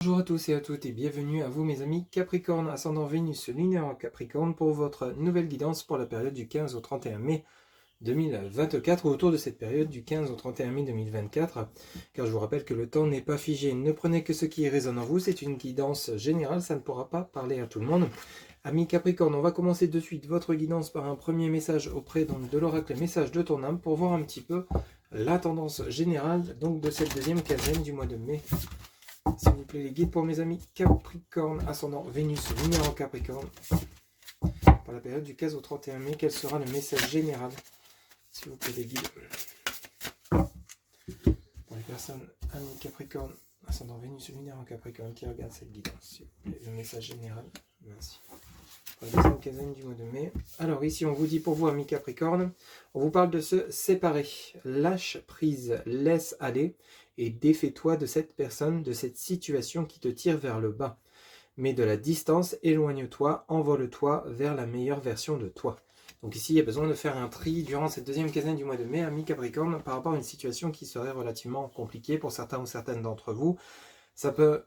Bonjour à tous et à toutes et bienvenue à vous mes amis Capricorne, ascendant Vénus lunaire en Capricorne pour votre nouvelle guidance pour la période du 15 au 31 mai 2024 ou autour de cette période du 15 au 31 mai 2024 car je vous rappelle que le temps n'est pas figé, ne prenez que ce qui résonne en vous, c'est une guidance générale, ça ne pourra pas parler à tout le monde. Amis Capricorne, on va commencer de suite votre guidance par un premier message auprès donc, de l'oracle Message de ton âme pour voir un petit peu la tendance générale donc, de cette deuxième quinzaine du mois de mai. S'il vous plaît, les guides pour mes amis Capricorne, ascendant Vénus, lunaire en Capricorne. Pour la période du 15 au 31 mai, quel sera le message général? S'il vous plaît, les guides. Pour les personnes, amis Capricorne, ascendant Vénus, lunaire en Capricorne, qui regardent cette guidance. S'il vous plaît, le message général. Merci. Pour la deuxième quinzaine du mois de mai. Alors ici, on vous dit pour vous, amis Capricorne, on vous parle de se séparer. Lâche prise, laisse aller et défais-toi de cette personne, de cette situation qui te tire vers le bas. Mets de la distance, éloigne-toi, envole-toi vers la meilleure version de toi. Donc ici, il y a besoin de faire un tri durant cette deuxième quinzaine du mois de mai, amis Capricorne, par rapport à une situation qui serait relativement compliquée pour certains ou certaines d'entre vous. Ça peut,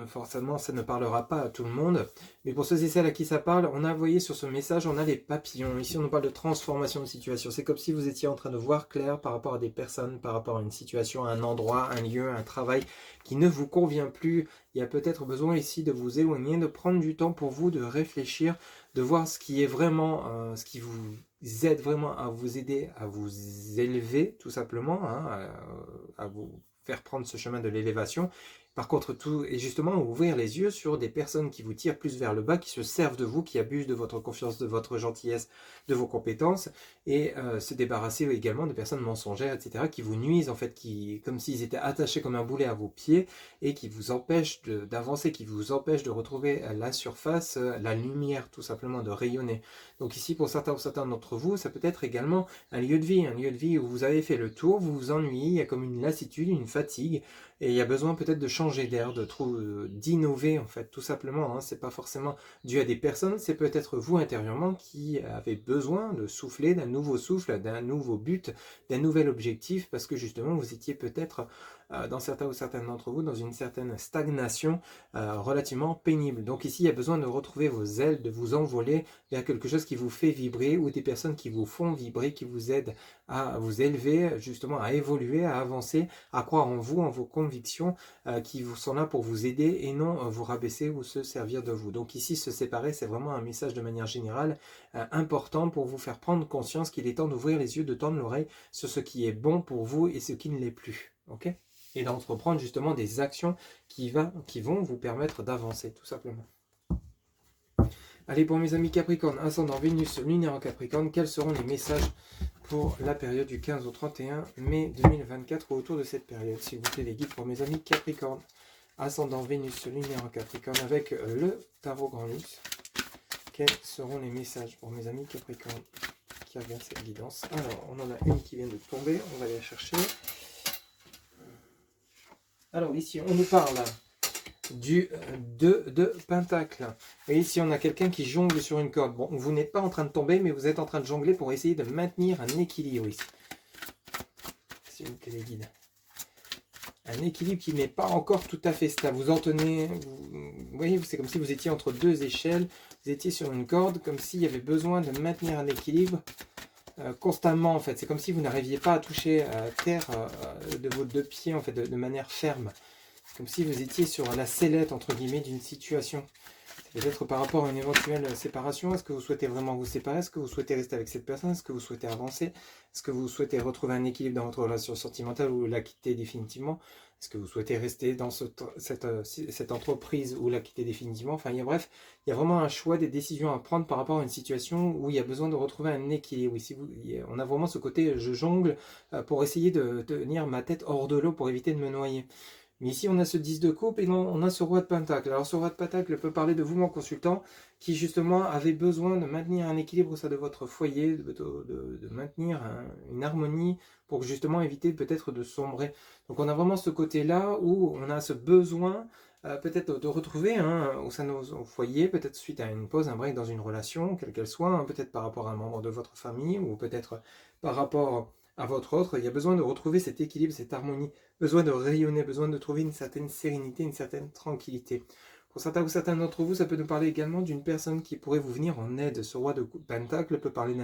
forcément, ça ne parlera pas à tout le monde, mais pour ceux et celles à qui ça parle, on a envoyé sur ce message, on a les papillons. Ici, on nous parle de transformation de situation. C'est comme si vous étiez en train de voir clair par rapport à des personnes, par rapport à une situation, à un endroit, un lieu, un travail qui ne vous convient plus. Il y a peut-être besoin ici de vous éloigner, de prendre du temps pour vous, de réfléchir, de voir ce qui est vraiment, ce qui vous aide vraiment à vous aider, à vous élever, tout simplement, hein, à vous faire prendre ce chemin de l'élévation. Par contre, tout est justement ouvrir les yeux sur des personnes qui vous tirent plus vers le bas, qui se servent de vous, qui abusent de votre confiance, de votre gentillesse, de vos compétences, et se débarrasser également de personnes mensongères, etc., qui vous nuisent, en fait, qui, comme s'ils étaient attachés comme un boulet à vos pieds, et qui vous empêchent d'avancer, qui vous empêchent de retrouver la surface, la lumière, tout simplement, de rayonner. Donc ici, pour certains ou certains d'entre vous, ça peut être également un lieu de vie où vous avez fait le tour, vous vous ennuyez, il y a comme une lassitude, une fatigue, et il y a besoin peut-être de changer d'air, d'innover en fait, tout simplement. Hein. C'est pas forcément dû à des personnes, c'est peut-être vous intérieurement qui avez besoin de souffler, d'un nouveau souffle, d'un nouveau but, d'un nouvel objectif, parce que justement vous étiez peut-être dans certains ou certaines d'entre vous dans une certaine stagnation relativement pénible. Donc ici il y a besoin de retrouver vos ailes, de vous envoler vers quelque chose qui vous fait vibrer ou des personnes qui vous font vibrer, qui vous aident à vous élever, justement à évoluer, à avancer, à croire en vous, en vos convictions qui sont là pour vous aider et non vous rabaisser ou se servir de vous. Donc ici, se séparer, c'est vraiment un message de manière générale important pour vous faire prendre conscience qu'il est temps d'ouvrir les yeux, de tendre l'oreille sur ce qui est bon pour vous et ce qui ne l'est plus. Ok ? Et d'entreprendre justement des actions qui vont vous permettre d'avancer, tout simplement. Allez, pour mes amis Capricorne, ascendant Vénus, lunaire en Capricorne, quels seront les messages pour la période du 15 au 31 mai 2024 ou autour de cette période? S'il vous plaît, les guides pour mes amis Capricorne, ascendant Vénus, lunaire en Capricorne, avec le tarot Grand Luxe. Quels seront les messages pour mes amis Capricorne qui regardent cette guidance? Alors, on en a une qui vient de tomber, on va aller la chercher. Alors ici, on nous parle du 2 de Pentacle. Et ici, on a quelqu'un qui jongle sur une corde. Bon, vous n'êtes pas en train de tomber, mais vous êtes en train de jongler pour essayer de maintenir un équilibre ici. S'il vous plaît, les guides. Un équilibre qui n'est pas encore tout à fait stable. Vous en tenez, vous voyez, c'est comme si vous étiez entre deux échelles. Vous étiez sur une corde, comme s'il y avait besoin de maintenir un équilibre constamment, en fait. C'est comme si vous n'arriviez pas à toucher terre de vos deux pieds, en fait, de manière ferme. C'est comme si vous étiez sur la sellette, entre guillemets, d'une situation. Peut-être par rapport à une éventuelle séparation, est-ce que vous souhaitez vraiment vous séparer? Est-ce que vous souhaitez rester avec cette personne? Est-ce que vous souhaitez avancer? Est-ce que vous souhaitez retrouver un équilibre dans votre relation sentimentale ou la quitter définitivement? Est-ce que vous souhaitez rester dans cette entreprise ou la quitter définitivement? Enfin, bref, il y a vraiment un choix, des décisions à prendre par rapport à une situation où il y a besoin de retrouver un équilibre. Ici, on a vraiment ce côté je jongle pour essayer de tenir ma tête hors de l'eau pour éviter de me noyer. Mais ici, on a ce 10 de coupe et on a ce roi de pentacle. Alors, ce roi de pentacle peut parler de vous, mon consultant, qui justement avait besoin de maintenir un équilibre au sein de votre foyer, de maintenir une harmonie pour justement éviter peut-être de sombrer. Donc, on a vraiment ce côté-là où on a ce besoin peut-être de retrouver au sein de nos foyers, peut-être suite à une pause, un break dans une relation, quelle qu'elle soit, peut-être par rapport à un membre de votre famille ou peut-être par rapport à votre autre. Il y a besoin de retrouver cet équilibre, cette harmonie, besoin de rayonner, besoin de trouver une certaine sérénité, une certaine tranquillité. Pour certains ou certains d'entre vous, ça peut nous parler également d'une personne qui pourrait vous venir en aide. Ce roi de Pentacle peut parler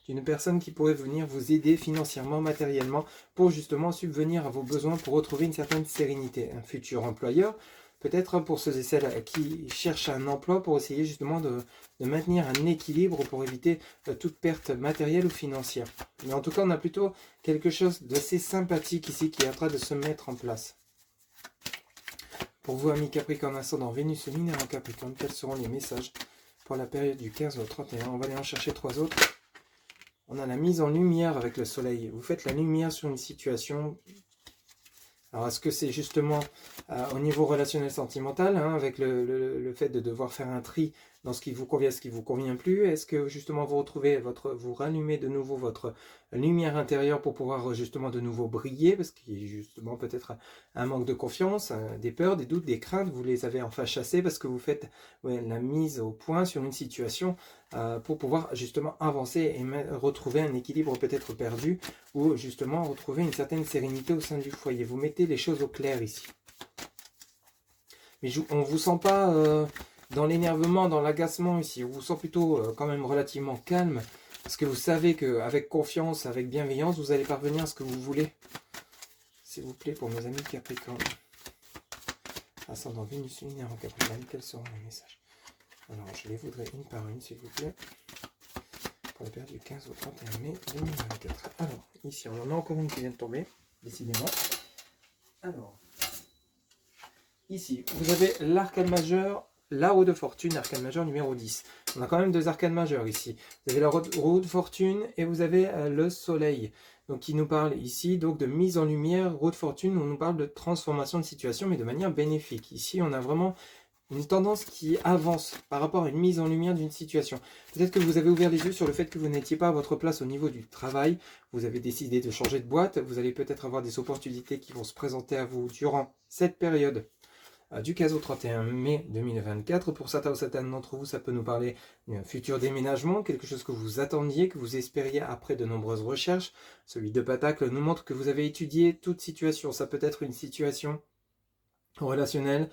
d'une personne qui pourrait venir vous aider financièrement, matériellement, pour justement subvenir à vos besoins, pour retrouver une certaine sérénité. Un futur employeur, peut-être pour ceux et celles qui cherchent un emploi, pour essayer justement de maintenir un équilibre, pour éviter toute perte matérielle ou financière. Mais en tout cas, on a plutôt quelque chose d'assez sympathique ici qui est en train de se mettre en place. Pour vous, amis Capricorne, ascendant Vénus et Mineure en Capricorne, quels seront les messages pour la période du 15 au 31? On va aller en chercher 3 autres. On a la mise en lumière avec le soleil. Vous faites la lumière sur une situation. Alors, est-ce que c'est justement au niveau relationnel sentimental, hein, avec le fait de devoir faire un tri dans ce qui vous convient, ce qui ne vous convient plus? Est-ce que justement vous retrouvez vous rallumez de nouveau votre lumière intérieure pour pouvoir justement de nouveau briller, parce qu'il y a justement peut-être un manque de confiance, des peurs, des doutes, des craintes, vous les avez enfin chassés parce que vous faites la mise au point sur une situation pour pouvoir justement avancer et retrouver un équilibre peut-être perdu, ou justement retrouver une certaine sérénité au sein du foyer. Vous mettez les choses au clair ici. Mais on ne vous sent pas dans l'énervement, dans l'agacement ici. On vous sent plutôt quand même relativement calme. Parce que vous savez qu'avec confiance, avec bienveillance, vous allez parvenir à ce que vous voulez. S'il vous plaît, pour mes amis Capricorne. Ascendant Vénus lunaire en Capricorne, quels seront les messages? Alors, je les voudrais une par une, s'il vous plaît. Pour la période du 15 au 31 mai 2024. Alors, ici, on en a encore une qui vient de tomber. Décidément. Alors, ici, vous avez l'arcane majeur, la roue de fortune, arcane majeur numéro 10. On a quand même deux arcanes majeures ici. Vous avez la roue de fortune et vous avez le soleil. Donc, qui nous parle ici donc de mise en lumière, roue de fortune, on nous parle de transformation de situation, mais de manière bénéfique. Ici, on a vraiment une tendance qui avance par rapport à une mise en lumière d'une situation. Peut-être que vous avez ouvert les yeux sur le fait que vous n'étiez pas à votre place au niveau du travail. Vous avez décidé de changer de boîte. Vous allez peut-être avoir des opportunités qui vont se présenter à vous durant cette période du 15 au 31 mai 2024. Pour certains ou certaines d'entre vous, ça peut nous parler d'un futur déménagement, quelque chose que vous attendiez, que vous espériez après de nombreuses recherches. Celui de Pentacle nous montre que vous avez étudié toute situation. Ça peut être une situation relationnelle,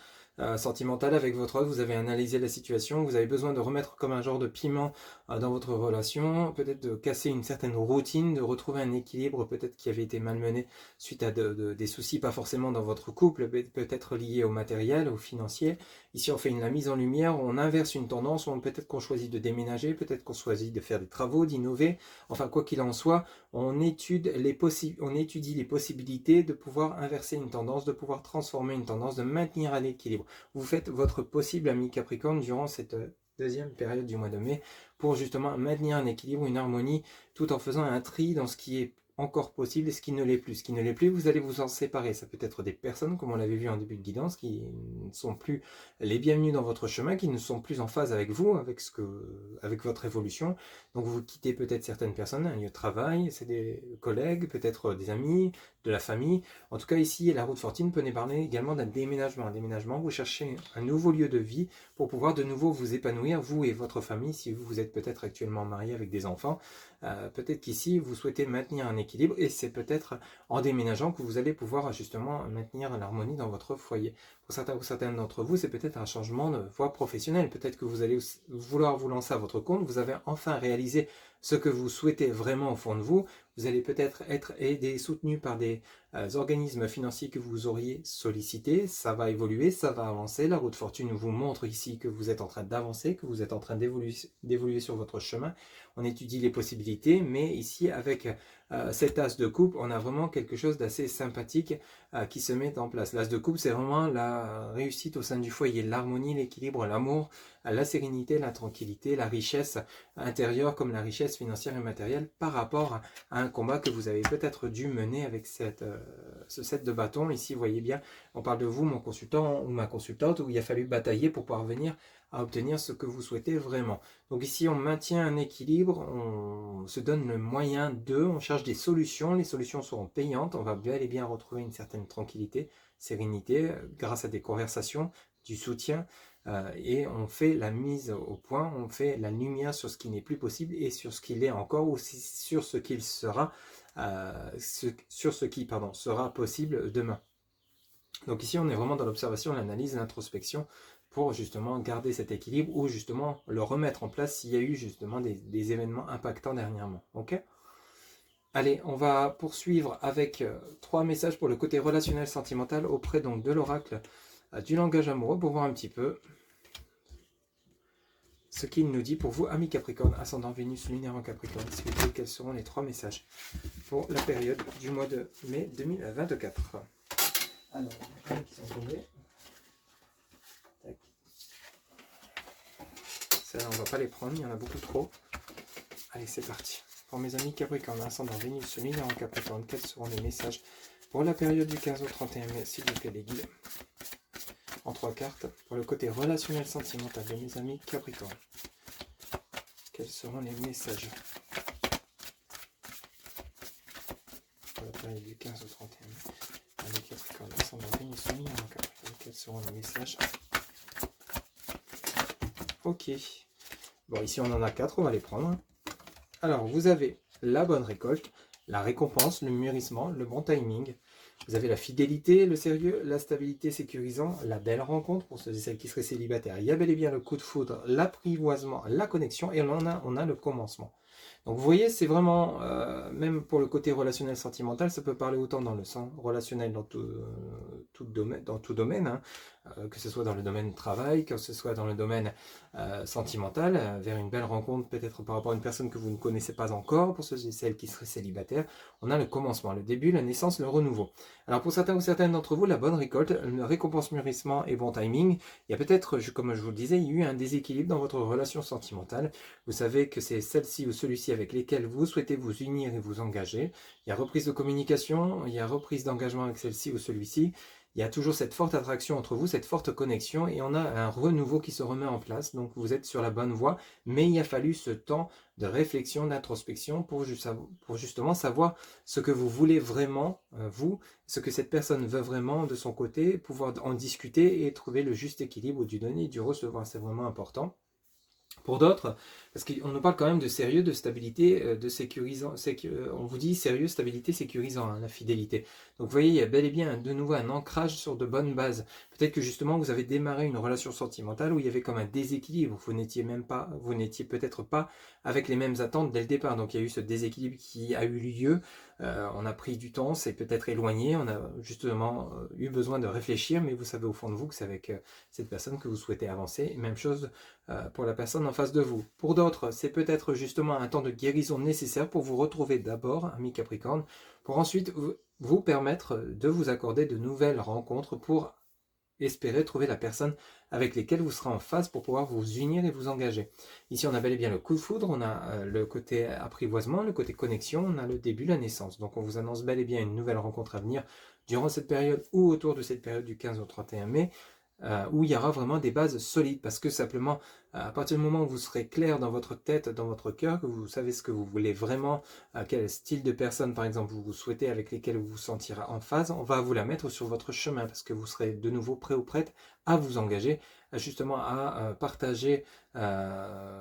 sentimentale avec votre autre, vous avez analysé la situation, vous avez besoin de remettre comme un genre de piment dans votre relation, peut-être de casser une certaine routine, de retrouver un équilibre peut-être qui avait été malmené suite à des soucis, pas forcément dans votre couple, peut-être liés au matériel, au financier. Ici on fait la mise en lumière, on inverse une tendance, peut-être qu'on choisit de déménager, peut-être qu'on choisit de faire des travaux, d'innover, enfin quoi qu'il en soit, on étudie les possibilités de pouvoir inverser une tendance, de pouvoir transformer une tendance, de maintenir à l'équilibre. Vous faites votre possible, ami Capricorne, durant cette deuxième période du mois de mai, pour justement maintenir un équilibre, une harmonie, tout en faisant un tri dans ce qui est encore possible et ce qui ne l'est plus. Ce qui ne l'est plus, vous allez vous en séparer. Ça peut être des personnes, comme on l'avait vu en début de guidance, qui ne sont plus les bienvenus dans votre chemin, qui ne sont plus en phase avec vous, avec votre évolution. Donc vous quittez peut-être certaines personnes, un lieu de travail, c'est des collègues, peut-être des amis, de la famille. En tout cas, ici, la roue de fortune peut nous parler également d'un déménagement. Un déménagement, vous cherchez un nouveau lieu de vie pour pouvoir de nouveau vous épanouir, vous et votre famille, si vous êtes peut-être actuellement marié avec des enfants. Peut-être qu'ici, vous souhaitez maintenir un équilibre et c'est peut-être en déménageant que vous allez pouvoir justement maintenir l'harmonie dans votre foyer. Pour certains ou certaines d'entre vous, c'est peut-être un changement de voie professionnelle. Peut-être que vous allez vouloir vous lancer à votre compte. Vous avez enfin réalisé ce que vous souhaitez vraiment au fond de vous. Vous allez peut-être être aidé, soutenu par des organismes financiers que vous auriez sollicités. Ça va évoluer, ça va avancer. La roue de fortune vous montre ici que vous êtes en train d'avancer, que vous êtes en train d'évoluer sur votre chemin. On étudie les possibilités, mais ici, avec cet as de coupe, on a vraiment quelque chose d'assez sympathique qui se met en place. L'as de coupe, c'est vraiment la réussite au sein du foyer, l'harmonie, l'équilibre, l'amour, la sérénité, la tranquillité, la richesse intérieure comme la richesse financière et matérielle par rapport à un combat que vous avez peut-être dû mener avec ce set de bâtons. Ici, vous voyez bien, on parle de vous, mon consultant ou ma consultante, où il a fallu batailler pour parvenir à obtenir ce que vous souhaitez vraiment. Donc ici, on maintient un équilibre, on se donne le moyen on cherche des solutions, les solutions seront payantes, on va bel et bien retrouver une certaine tranquillité, sérénité, grâce à des conversations, du soutien, et on fait la mise au point, on fait la lumière sur ce qui n'est plus possible et sur ce qu'il est encore ou sur ce qu'il sera sur ce qui sera possible demain. Donc ici, on est vraiment dans l'observation, l'analyse, l'introspection pour justement garder cet équilibre ou justement le remettre en place s'il y a eu justement des événements impactants dernièrement. Ok ? Allez, on va poursuivre avec 3 messages pour le côté relationnel sentimental auprès donc de l'oracle du langage amoureux pour voir un petit peu ce qu'il nous dit pour vous, amis Capricorne, ascendant Vénus, lunaire en Capricorne. S'il vous plaît, quels seront les 3 messages pour la période du mois de mai 2024. Alors, les qui sont tombés. Celles-là, on ne va pas les prendre, il y en a beaucoup trop. Allez, c'est parti. Pour mes amis Capricorne, ascendant Vénus, lunaire en Capricorne, quels seront les messages pour la période du 15 au 31 mai, s'il vous plaît, les guides. En 3 cartes, pour le côté relationnel sentimental de mes amis Capricorne. Quels seront les messages pour la période du 15 au 31 mai, avec Capricorne, ascendant Vénus, lunaire en Capricorne, quels seront les messages? Ok. Bon, ici on en a 4, on va les prendre. Alors, vous avez la bonne récolte, la récompense, le mûrissement, le bon timing. Vous avez la fidélité, le sérieux, la stabilité sécurisant, la belle rencontre pour ceux et celles qui seraient célibataires. Il y a bel et bien le coup de foudre, l'apprivoisement, la connexion et on a le commencement. Donc vous voyez, c'est vraiment, même pour le côté relationnel sentimental, ça peut parler autant dans le sens relationnel dans tout domaine, hein, que ce soit dans le domaine du travail, que ce soit dans le domaine sentimental, vers une belle rencontre, peut-être par rapport à une personne que vous ne connaissez pas encore, pour ceux et celles qui seraient célibataires. On a le commencement, le début, la naissance, le renouveau. Alors pour certains ou certaines d'entre vous, la bonne récolte, le récompense, mûrissement et bon timing, il y a peut-être, comme je vous le disais, il y a eu un déséquilibre dans votre relation sentimentale. Vous savez que c'est celle-ci ou celui-ci avec lesquels vous souhaitez vous unir et vous engager. Il y a reprise de communication, il y a reprise d'engagement avec celle-ci ou celui-ci. Il y a toujours cette forte attraction entre vous, cette forte connexion, et on a un renouveau qui se remet en place. Donc vous êtes sur la bonne voie, mais il a fallu ce temps de réflexion, d'introspection pour justement savoir ce que vous voulez vraiment, vous, ce que cette personne veut vraiment de son côté, pouvoir en discuter et trouver le juste équilibre du donner et du recevoir. C'est vraiment important. Pour d'autres, parce qu'on nous parle quand même de sérieux, de stabilité, de sécurisant, on vous dit sérieux, stabilité, sécurisant, hein, la fidélité. Donc vous voyez, il y a bel et bien de nouveau un ancrage sur de bonnes bases. Peut-être que justement vous avez démarré une relation sentimentale où il y avait comme un déséquilibre, vous n'étiez peut-être pas avec les mêmes attentes dès le départ. Donc il y a eu ce déséquilibre qui a eu lieu, on a pris du temps, c'est peut-être éloigné, on a justement eu besoin de réfléchir, mais vous savez au fond de vous que c'est avec cette personne que vous souhaitez avancer. Même chose pour la personne en face de vous. Pour d'autres, c'est peut-être justement un temps de guérison nécessaire pour vous retrouver d'abord, ami Capricorne, pour ensuite vous permettre de vous accorder de nouvelles rencontres pour espérer trouver la personne avec laquelle vous serez en phase pour pouvoir vous unir et vous engager. Ici, on a bel et bien le coup de foudre, on a le côté apprivoisement, le côté connexion, on a le début, la naissance. Donc, on vous annonce bel et bien une nouvelle rencontre à venir durant cette période ou autour de cette période du 15 au 31 mai. Où il y aura vraiment des bases solides, parce que simplement, à partir du moment où vous serez clair dans votre tête, dans votre cœur, que vous savez ce que vous voulez vraiment, quel style de personne, par exemple, vous souhaitez, avec lesquels vous vous sentirez en phase, on va vous la mettre sur votre chemin, parce que vous serez de nouveau prêt ou prête à vous engager, justement à partager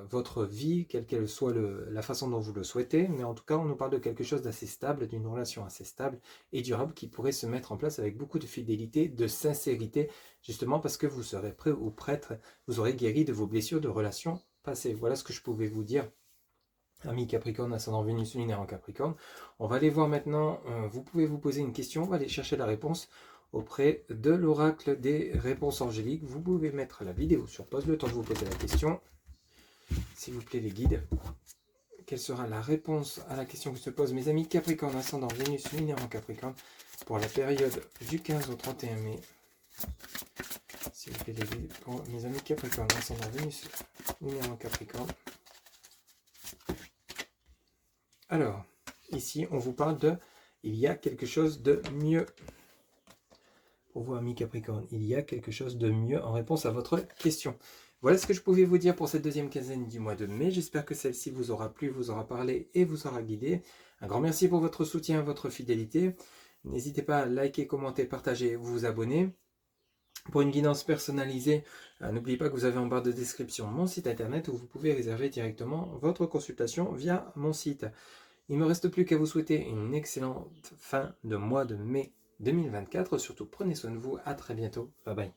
votre vie, quelle qu'elle soit la façon dont vous le souhaitez, mais en tout cas, on nous parle de quelque chose d'assez stable, d'une relation assez stable et durable qui pourrait se mettre en place avec beaucoup de fidélité, de sincérité, justement parce que vous serez prêt ou prête, vous aurez guéri de vos blessures de relations passées. Voilà ce que je pouvais vous dire, amis Capricorne, ascendant Vénus lunaire en Capricorne. On va aller voir maintenant, vous pouvez vous poser une question, on va aller chercher la réponse auprès de l'oracle des réponses angéliques. Vous pouvez mettre la vidéo sur pause le temps de vous poser la question. S'il vous plaît les guides, quelle sera la réponse à la question que se posent mes amis Capricorne, ascendant Vénus lunaire en Capricorne pour la période du 15 au 31 mai. S'il vous plaît les guides, pour mes amis Capricorne, ascendant Vénus lunaire en Capricorne. Alors, ici on vous parle de il y a quelque chose de mieux. Pour vous, amis Capricorne, il y a quelque chose de mieux en réponse à votre question. Voilà ce que je pouvais vous dire pour cette deuxième quinzaine du mois de mai. J'espère que celle-ci vous aura plu, vous aura parlé et vous aura guidé. Un grand merci pour votre soutien, votre fidélité. N'hésitez pas à liker, commenter, partager, vous abonner. Pour une guidance personnalisée, n'oubliez pas que vous avez en barre de description mon site internet où vous pouvez réserver directement votre consultation via mon site. Il ne me reste plus qu'à vous souhaiter une excellente fin de mois de mai 2024. Surtout, prenez soin de vous. À très bientôt. Bye bye.